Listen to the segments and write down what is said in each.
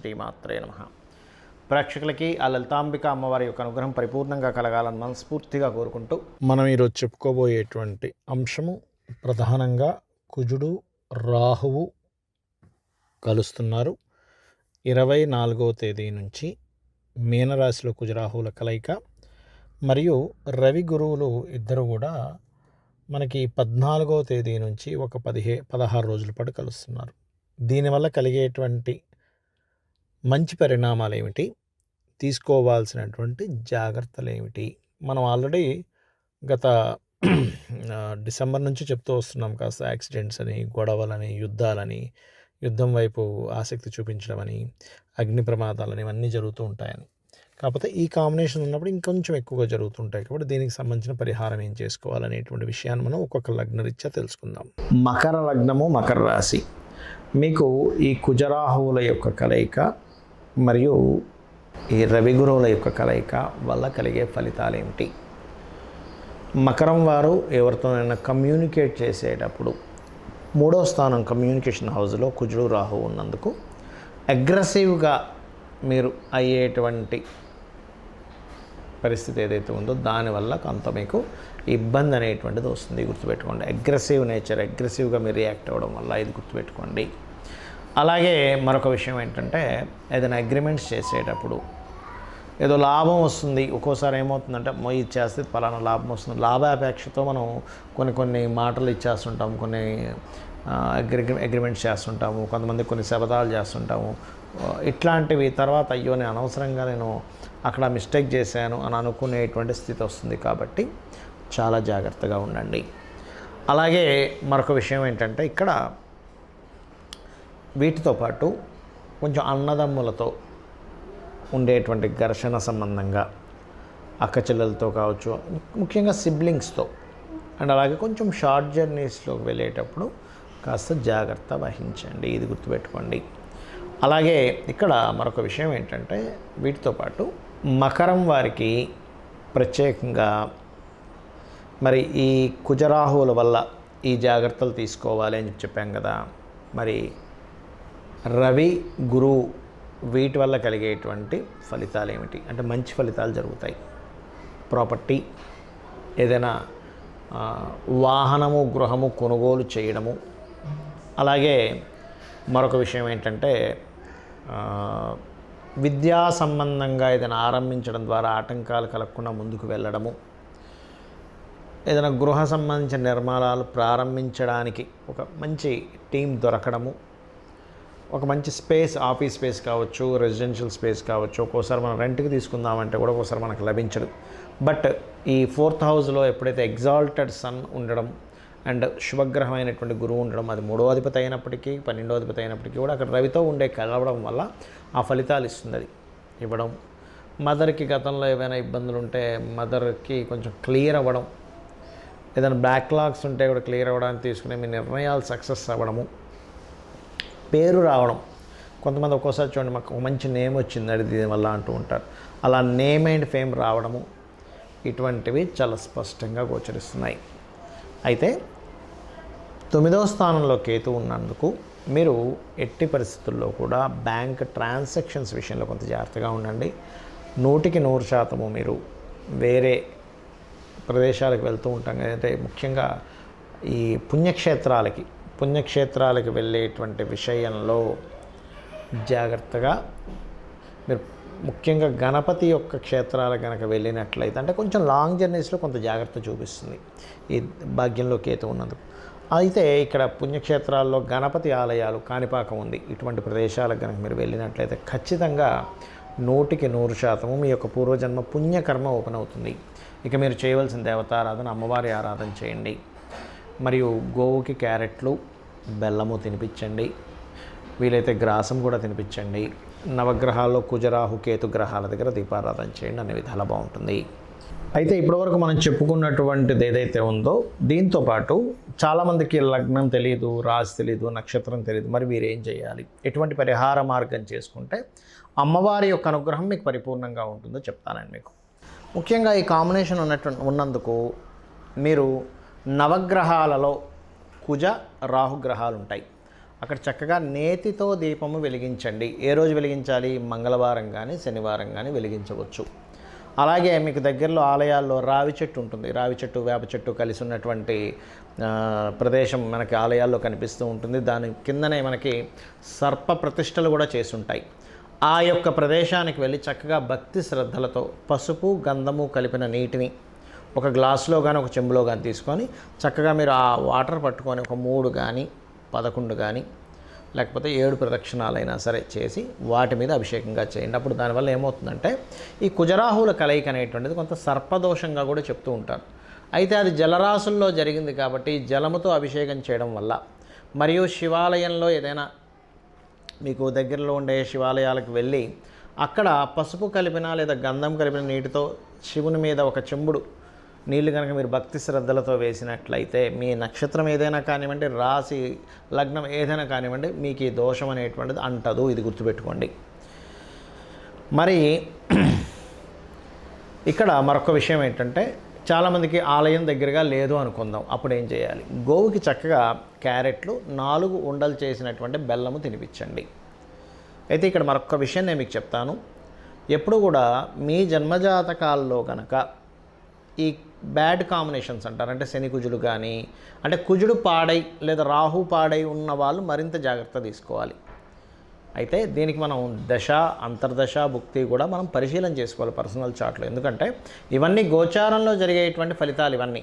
శ్రీమాత్రే నమః. ప్రేక్షకులకి ఆ లలితాంబిక అమ్మవారి యొక్క అనుగ్రహం పరిపూర్ణంగా కలగాలని మనస్ఫూర్తిగా కోరుకుంటూ మనం ఈరోజు చెప్పుకోబోయేటువంటి అంశము ప్రధానంగా కుజుడు రాహువు కలుస్తున్నారు. 24వ తేదీ నుంచి మీనరాశిలో కుజరాహువుల కలయిక మరియు రవి గురువులు ఇద్దరు కూడా మనకి 14వ తేదీ నుంచి ఒక 16 రోజుల పాటు కలుస్తున్నారు. దీనివల్ల కలిగేటువంటి మంచి పరిణామాలు ఏమిటి, తీసుకోవాల్సినటువంటి జాగ్రత్తలు ఏమిటి, మనం ఆల్రెడీ గత డిసెంబర్ నుంచి చెప్తూ వస్తున్నాం. కాస్త యాక్సిడెంట్స్ అని, గొడవలని, యుద్ధాలని, యుద్ధం వైపు ఆసక్తి చూపించడం అని, అగ్ని ప్రమాదాలని ఇవన్నీ జరుగుతూ ఉంటాయని. కాకపోతే ఈ కాంబినేషన్ ఉన్నప్పుడు ఇంకొంచెం ఎక్కువగా జరుగుతుంటాయి. కాబట్టి దీనికి సంబంధించిన పరిహారం ఏం చేసుకోవాలనేటువంటి విషయాన్ని మనం ఒక్కొక్క లగ్నరీత్యా తెలుసుకుందాం. మకర లగ్నము, మకర రాశి. మీకు ఈ కుజరాహువుల యొక్క కలయిక మరియు ఈ రవి గురువుల యొక్క కలయిక వల్ల కలిగే ఫలితాలు ఏమిటి? మకరం వారు ఎవరితోనైనా కమ్యూనికేట్ చేసేటప్పుడు 3వ స్థానం కమ్యూనికేషన్ హౌస్లో కుజుడు రాహు ఉన్నందుకు అగ్రెసివ్గా మీరు అయ్యేటువంటి పరిస్థితి ఏదైతే ఉందో దానివల్ల కొంత మీకు ఇబ్బంది అనేటువంటిది వస్తుంది. గుర్తుపెట్టుకోండి. అగ్రెసివ్ నేచర్, అగ్రెసివ్గా మీరు రియాక్ట్ అవ్వడం వల్ల ఇది గుర్తుపెట్టుకోండి. అలాగే మరొక విషయం ఏంటంటే, ఏదైనా అగ్రిమెంట్స్ చేసేటప్పుడు ఏదో లాభం వస్తుంది, ఒక్కోసారి ఏమవుతుందంటే ఇది చేస్తే పలానా లాభం వస్తుంది, లాభాపేక్షతో మనం కొన్ని మాటలు ఇచ్చేస్తుంటాము, కొన్ని అగ్రిమెంట్స్ చేస్తుంటాము, కొంతమంది కొన్ని శపథాలు చేస్తుంటాము. ఇట్లాంటివి తర్వాత అయ్యో నేను అనవసరంగా నేను అక్కడ మిస్టేక్ చేశాను అని అనుకునేటువంటి స్థితి వస్తుంది. కాబట్టి చాలా జాగ్రత్తగా ఉండండి. అలాగే మరొక విషయం ఏంటంటే, ఇక్కడ వీటితో పాటు కొంచెం అన్నదమ్ములతో ఉండేటువంటి ఘర్షణ సంబంధంగా అక్కచెల్లెలతో కావచ్చు, ముఖ్యంగా సిబ్లింగ్స్తో, అండ్ అలాగే కొంచెం షార్ట్ జర్నీస్లోకి వెళ్ళేటప్పుడు కాస్త జాగ్రత్త వహించండి. ఇది గుర్తుపెట్టుకోండి. అలాగే ఇక్కడ మరొక విషయం ఏంటంటే, వీటితో పాటు మకరం వారికి ప్రత్యేకంగా మరి ఈ కుజరాహువుల వల్ల ఈ జాగ్రత్తలు తీసుకోవాలి అని చెప్పాం కదా. మరి రవి గురువు వీటి వల్ల కలిగేటువంటి ఫలితాలు ఏమిటి అంటే, మంచి ఫలితాలు జరుగుతాయి. ప్రాపర్టీ, ఏదైనా వాహనము, గృహము కొనుగోలు చేయడము. అలాగే మరొక విషయం ఏంటంటే, విద్యా సంబంధంగా ఏదైనా ఆరంభించడం ద్వారా ఆటంకాలు కలగకుండా ముందుకు వెళ్ళడము. ఏదైనా గృహ సంబంధించిన నిర్మాణాలు ప్రారంభించడానికి ఒక మంచి టీం దొరకడము. ఒక మంచి స్పేస్, ఆఫీస్ స్పేస్ కావచ్చు, రెసిడెన్షియల్ స్పేస్ కావచ్చు. ఒక్కోసారి మనం రెంట్కి తీసుకుందామంటే కూడా ఒక్కోసారి మనకు లభించదు. బట్ ఈ 4th హౌస్లో ఎప్పుడైతే ఎగ్జాల్టెడ్ సన్ ఉండడం అండ్ శుభగ్రహమైనటువంటి గురువు ఉండడం, అది 3వ అధిపతి అయినప్పటికీ 12వ అధిపతి అయినప్పటికీ కూడా అక్కడ రవితో ఉండే కలవడం వల్ల ఆ ఫలితాలు ఇస్తుంది. అది ఇవ్వడం, మదర్కి గతంలో ఏవైనా ఇబ్బందులు ఉంటే మదర్కి కొంచెం క్లియర్ అవ్వడం, ఏదైనా బ్యాక్లాగ్స్ ఉంటే కూడా క్లియర్ అవ్వడానికి తీసుకునే మీ నిర్ణయాలు సక్సెస్ అవ్వడము, పేరు రావడం. కొంతమంది ఒక్కోసారి చూడండి, మాకు ఒక మంచి నేమ్ వచ్చింది అది దీనివల్ల అంటూ ఉంటారు. అలా నేమ్ అండ్ ఫేమ్ రావడము, ఇటువంటివి చాలా స్పష్టంగా గోచరిస్తున్నాయి. అయితే 9వ స్థానంలో కేతు ఉన్నందుకు మీరు ఎట్టి పరిస్థితుల్లో కూడా బ్యాంక్ ట్రాన్సాక్షన్స్ విషయంలో కొంత జాగ్రత్తగా ఉండండి. 100% మీరు వేరే ప్రదేశాలకు వెళ్తూ ఉంటాం కదంటే, ముఖ్యంగా ఈ పుణ్యక్షేత్రాలకి వెళ్ళేటువంటి విషయంలో జాగ్రత్తగా మీరు, ముఖ్యంగా గణపతి యొక్క క్షేత్రాలకు కనుక వెళ్ళినట్లయితే, అంటే కొంచెం లాంగ్ జర్నీస్లో కొంత జాగ్రత్త చూపిస్తుంది ఈ భాగ్యంలో కేతు ఉన్నందుకు. అయితే ఇక్కడ పుణ్యక్షేత్రాల్లో గణపతి ఆలయాలు, కాణిపాకం ఉంది, ఇటువంటి ప్రదేశాలకు కనుక మీరు వెళ్ళినట్లయితే ఖచ్చితంగా 100% మీ యొక్క పూర్వజన్మ పుణ్యకర్మ ఓపెన్ అవుతుంది. ఇక మీరు చేయవలసిన దేవతారాధన, అమ్మవారి ఆరాధన చేయండి. మరియు గోవుకి క్యారెట్లు, బెల్లము తినిపించండి. వీలైతే గ్రాసం కూడా తినిపించండి. నవగ్రహాల్లో కుజరాహు కేతు గ్రహాల దగ్గర దీపారాధన చేయండి. అనే విధాలా బాగుంటుంది. అయితే ఇప్పటివరకు మనం చెప్పుకున్నటువంటిది ఏదైతే ఉందో, దీంతోపాటు చాలామందికి లగ్నం తెలియదు, రాశి తెలియదు, నక్షత్రం తెలియదు. మరి మీరు ఏం చేయాలి, ఎటువంటి పరిహార మార్గం చేసుకుంటే అమ్మవారి యొక్క అనుగ్రహం మీకు పరిపూర్ణంగా ఉంటుందో చెప్తానండి మీకు. ముఖ్యంగా ఈ కాంబినేషన్ ఉన్నందుకు మీరు నవగ్రహాలలో కుజ రాహుగ్రహాలు ఉంటాయి. అక్కడ చక్కగా నేతితో దీపము వెలిగించండి. ఏ రోజు వెలిగించాలి? మంగళవారం కానీ శనివారం కానీ వెలిగించవచ్చు. అలాగే మీకు దగ్గరలో ఆలయాల్లో రావి చెట్టు ఉంటుంది. రావి చెట్టు, వేప చెట్టు కలిసి ఉన్నటువంటి ప్రదేశం మనకి ఆలయాల్లో కనిపిస్తూ ఉంటుంది. దాని కిందనే మనకి సర్ప ప్రతిష్టలు కూడా చేసి ఉంటాయి. ఆ యొక్క ప్రదేశానికి వెళ్ళి చక్కగా భక్తి శ్రద్ధలతో పసుపు గంధము కలిపిన నీటిని ఒక గ్లాసులో కానీ ఒక చెంబులో కానీ తీసుకొని చక్కగా మీరు ఆ వాటర్ పట్టుకొని ఒక 3 కానీ 11 కానీ లేకపోతే 7 ప్రదక్షిణాలైనా సరే చేసి వాటి మీద అభిషేకంగా చేయండి. అప్పుడు దానివల్ల ఏమవుతుందంటే ఈ కుజరాహుల కలయిక అనేటువంటిది కొంత సర్పదోషంగా కూడా చెప్తూ ఉంటారు. అయితే అది జలరాశుల్లో జరిగింది కాబట్టి జలముతో అభిషేకం చేయడం వల్ల, మరియు శివాలయంలో ఏదైనా మీకు దగ్గరలో ఉండే శివాలయాలకు వెళ్ళి అక్కడ పసుపు కలిపిన లేదా గంధం కలిపిన నీటితో శివుని మీద ఒక చెంబుడు నీళ్లు కనుక మీరు భక్తి శ్రద్ధలతో వేసినట్లయితే మీ నక్షత్రం ఏదైనా కానివ్వండి, రాశి లగ్నం ఏదైనా కానివ్వండి, మీకు ఈ దోషం అనేటువంటిది అంటదు. ఇది గుర్తుపెట్టుకోండి. మరి ఇక్కడ మరొక విషయం ఏంటంటే, చాలామందికి ఆలయం దగ్గరగా లేదు అనుకుందాం. అప్పుడు ఏం చేయాలి? గోవుకి చక్కగా క్యారెట్లు 4 ఉండలు చేసినటువంటి బెల్లము తినిపించండి. అయితే ఇక్కడ మరొక విషయం నేను మీకు చెప్తాను. ఎప్పుడు కూడా మీ జన్మజాతకాల్లో కనుక ఈ బ్యాడ్ కాంబినేషన్స్ అంటారు, అంటే శని కుజుడు కానీ, అంటే కుజుడు పాడై లేదా రాహు పాడై ఉన్న వాళ్ళు మరింత జాగ్రత్త తీసుకోవాలి. అయితే దీనికి మనం దశ, అంతర్దశ, భుక్తి కూడా మనం పరిశీలన చేసుకోవాలి పర్సనల్ చార్ట్లో. ఎందుకంటే ఇవన్నీ గోచారంలో జరిగేటువంటి ఫలితాలు ఇవన్నీ.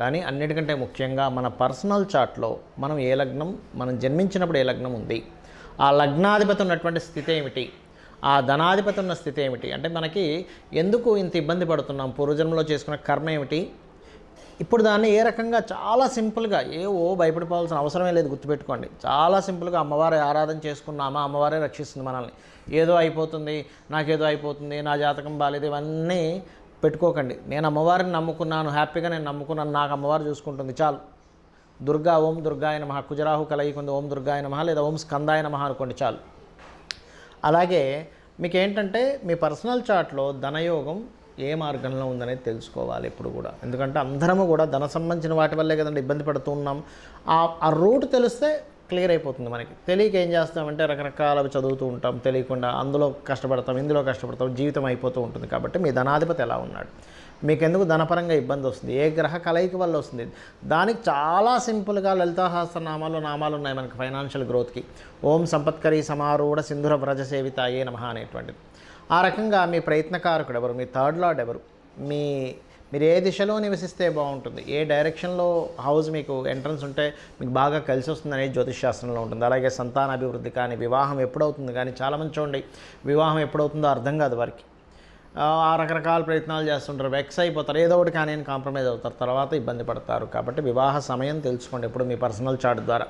కానీ అన్నిటికంటే ముఖ్యంగా మన పర్సనల్ చార్ట్లో మనం ఏ లగ్నం, మనం జన్మించినప్పుడు ఏ లగ్నం ఉంది, ఆ లగ్నాధిపతి ఉన్నటువంటి స్థితి ఏమిటి, ఆ ధనాధిపతి ఉన్న స్థితి ఏమిటి, అంటే మనకి ఎందుకు ఇంత ఇబ్బంది పడుతున్నాం, పూర్వజన్మలో చేసుకున్న కర్మ ఏమిటి, ఇప్పుడు దాన్ని ఏ రకంగా చాలా సింపుల్గా భయపడిపోవాల్సిన అవసరమే లేదు. గుర్తుపెట్టుకోండి, చాలా సింపుల్గా అమ్మవారి ఆరాధన చేసుకున్నామా అమ్మవారే రక్షిస్తుంది మనల్ని. ఏదో అయిపోతుంది, నాకేదో అయిపోతుంది, నా జాతకం బాలేదు, ఇవన్నీ పెట్టుకోకండి. నేను అమ్మవారిని నమ్ముకున్నాను, హ్యాపీగా నేను నమ్ముకున్నాను, నాకు అమ్మవారు చూసుకుంటుంది, చాలు. దుర్గా, ఓం దుర్గాయ నమః, కుజరాహు కలయికుంది, ఓం దుర్గాయ నమః లేదా ఓం స్కందాయ నమః అనుకోండి, చాలు. అలాగే మీకు ఏంటంటే మీ పర్సనల్ చార్ట్లో ధనయోగం ఏ మార్గంలో ఉందనేది తెలుసుకోవాలి ఎప్పుడు కూడా. ఎందుకంటే అందరము కూడా ధన సంబంధించిన వాటి వల్లే కదండి ఇబ్బంది పడుతూ ఉన్నాం. ఆ రూట్ తెలిస్తే క్లియర్ అయిపోతుంది మనకి. తెలియక ఏం చేస్తామంటే రకరకాలవి చదువుతూ ఉంటాం, తెలియకుండా అందులో కష్టపడతాం, ఇందులో కష్టపడతాం, జీవితం అయిపోతూ ఉంటుంది. కాబట్టి మీ ధనాధిపతి ఎలా ఉన్నాడు, మీకెందుకు ధనపరంగా ఇబ్బంది వస్తుంది, ఏ గ్రహ కలయిక వల్ల వస్తుంది, దానికి చాలా సింపుల్గా లలితా సహస్రనామాలు నామాలు ఉన్నాయి మనకి ఫైనాన్షియల్ గ్రోత్కి. ఓం సంపత్కరీ సమారూఢ సింధుర వ్రజ సేవితాయే నమః అనేటువంటిది. ఆ రకంగా మీ ప్రయత్నకారకుడు ఎవరు, మీ థర్డ్ లార్డ్ ఎవరు, మీరు ఏ దిశలో నివసిస్తే బాగుంటుంది, ఏ డైరెక్షన్లో హౌస్ మీకు ఎంట్రన్స్ ఉంటే మీకు బాగా కలిసి వస్తుంది అనేది జ్యోతిష్ శాస్త్రంలో ఉంటుంది. అలాగే సంతాన అభివృద్ధి కానీ, వివాహం ఎప్పుడవుతుంది కానీ, చాలామంది చూడండి వివాహం ఎప్పుడవుతుందో అర్థం కాదు వారికి. ఆ రకరకాల ప్రయత్నాలు చేస్తుంటారు, వెక్స్ అయిపోతారు, ఏదో ఒకటి కానీ కాంప్రమైజ్ అవుతారు, తర్వాత ఇబ్బంది పడతారు. కాబట్టి వివాహ సమయం తెలుసుకోండి ఎప్పుడు మీ పర్సనల్ చార్ట్ ద్వారా.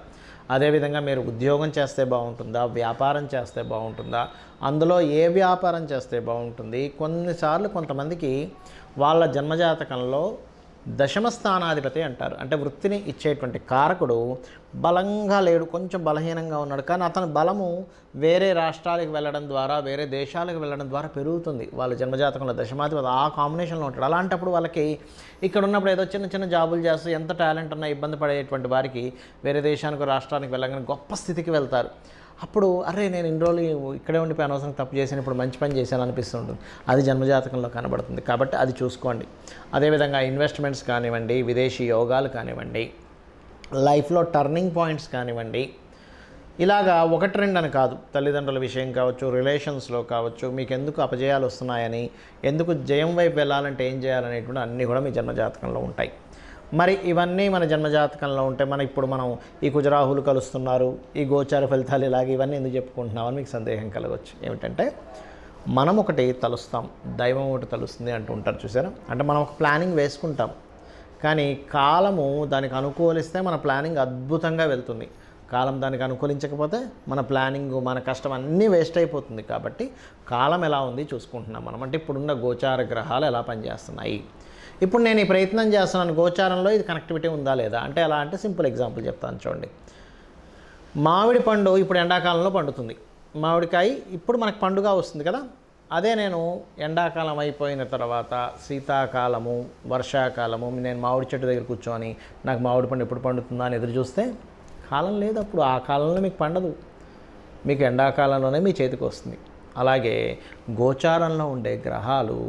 అదేవిధంగా మీరు ఉద్యోగం చేస్తే బాగుంటుందా, వ్యాపారం చేస్తే బాగుంటుందా, అందులో ఏ వ్యాపారం చేస్తే బాగుంటుంది. కొన్నిసార్లు కొంతమందికి వాళ్ళ జన్మజాతకంలో దశమ స్థానాధిపతి అంటారు, అంటే వృత్తిని ఇచ్చేటువంటి కారకుడు బలంగా లేడు, కొంచెం బలహీనంగా ఉన్నాడు. కానీ అతని బలము వేరే రాష్ట్రాలకు వెళ్ళడం ద్వారా, వేరే దేశాలకు వెళ్ళడం ద్వారా పెరుగుతుంది. వాళ్ళ జన్మజాతకంలో దశమాధిపతి ఆ కాంబినేషన్లో ఉంటాడు. అలాంటప్పుడు వాళ్ళకి ఇక్కడ ఉన్నప్పుడు ఏదో చిన్న చిన్న జాబులు చేస్తూ ఎంత టాలెంట్ ఉన్నా ఇబ్బంది పడేటువంటి వారికి వేరే దేశానికి, రాష్ట్రానికి వెళ్ళగానే గొప్ప స్థితికి వెళ్తారు. అప్పుడు అరే నేను ఇన్ని రోజులు ఇక్కడే ఉండిపోయి అనవసరం తప్పు చేశాను, ఇప్పుడు మంచి పని చేశాను అనిపిస్తుంటుంది. అది జన్మజాతకంలో కనబడుతుంది. కాబట్టి అది చూసుకోండి. అదేవిధంగా ఇన్వెస్ట్మెంట్స్ కానివ్వండి, విదేశీ యోగాలు కానివ్వండి, లైఫ్లో టర్నింగ్ పాయింట్స్ కానివ్వండి, ఇలాగా 1-2 అని కాదు, తల్లిదండ్రుల విషయం కావచ్చు, రిలేషన్స్లో కావచ్చు, మీకు ఎందుకు అపజయాలు వస్తున్నాయని, ఎందుకు జయం వైపు వెళ్ళాలంటే ఏం చేయాలనేటువంటి అన్నీ కూడా మీ జన్మజాతకంలో ఉంటాయి. మరి ఇవన్నీ మన జన్మజాతకంలో ఉంటే ఇప్పుడు మనం ఈ కుజరాహులు కలుస్తున్నారు, ఈ గోచార ఫలితాలు ఇలాగే ఇవన్నీ ఎందుకు చెప్పుకుంటున్నామని మీకు సందేహం కలగవచ్చు. ఏమిటంటే మనం ఒకటి తలుస్తాం, దైవం ఒకటి తలుస్తుంది అంటూ ఉంటారు చూసారా. అంటే మనం ఒక ప్లానింగ్ వేసుకుంటాం, కానీ కాలము దానికి అనుకూలిస్తే మన ప్లానింగ్ అద్భుతంగా వెళ్తుంది. కాలం దానికి అనుకూలించకపోతే మన ప్లానింగ్, మన కష్టం అన్నీ వేస్ట్ అయిపోతుంది. కాబట్టి కాలం ఎలా ఉంది చూసుకుంటున్నాం మనం. అంటే ఇప్పుడున్న గోచార గ్రహాలు ఎలా పనిచేస్తున్నాయి, ఇప్పుడు నేను ఈ ప్రయత్నం చేస్తున్నాను, గోచారంలో ఇది కనెక్టివిటీ ఉందా లేదా అంటే ఎలా అంటే సింపుల్ ఎగ్జాంపుల్ చెప్తాను చూడండి. మామిడి పండు ఇప్పుడు ఎండాకాలంలో పండుతుంది, మామిడికాయ ఇప్పుడు మనకు పండుగ వస్తుంది కదా. అదే నేను ఎండాకాలం అయిపోయిన తర్వాత శీతాకాలము, వర్షాకాలము నేను మామిడి చెట్టు దగ్గర కూర్చొని నాకు మామిడి పండు ఎప్పుడు పండుతుందా అని ఎదురు చూస్తే కాలం లేదు, అప్పుడు ఆ కాలంలో మీకు పండదు, మీకు ఎండాకాలంలోనే మీ చేతికి వస్తుంది. అలాగే గోచారంలో ఉండే గ్రహాలు,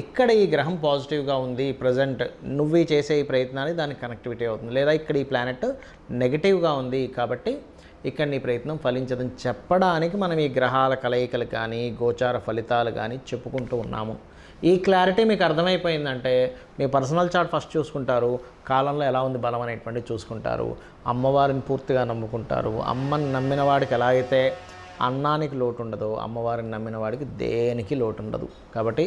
ఇక్కడ ఈ గ్రహం పాజిటివ్గా ఉంది ప్రజెంట్, నువ్వు చేసే ఈ ప్రయత్నానికి దానికి కనెక్టివిటీ అవుతుంది, లేదా ఇక్కడ ఈ ప్లానెట్ నెగిటివ్గా ఉంది కాబట్టి ఇక్కడ నీ ప్రయత్నం ఫలించదని చెప్పడానికి మనం ఈ గ్రహాల కలయికలు కానీ గోచార ఫలితాలు కానీ చెప్పుకుంటూ ఉన్నాము. ఈ క్లారిటీ మీకు అర్థమైపోయిందంటే మీ పర్సనల్ చార్ట్ ఫస్ట్ చూసుకుంటారు, కాలంలో ఎలా ఉంది బలం అనేటువంటిది చూసుకుంటారు, అమ్మవారిని పూర్తిగా నమ్ముకుంటారు. అమ్మని నమ్మిన వాడికి ఎలా అయితే అన్నానికి లోటు ఉండదో, అమ్మవారిని నమ్మిన వాడికి దేనికి లోటు ఉండదు. కాబట్టి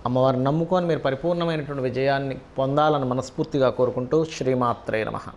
అమ్మవారిని నమ్ముకొని మీరు పరిపూర్ణమైనటువంటి విజయాన్ని పొందాలని మనస్ఫూర్తిగా కోరుకుంటూ శ్రీమాత్రే నమః.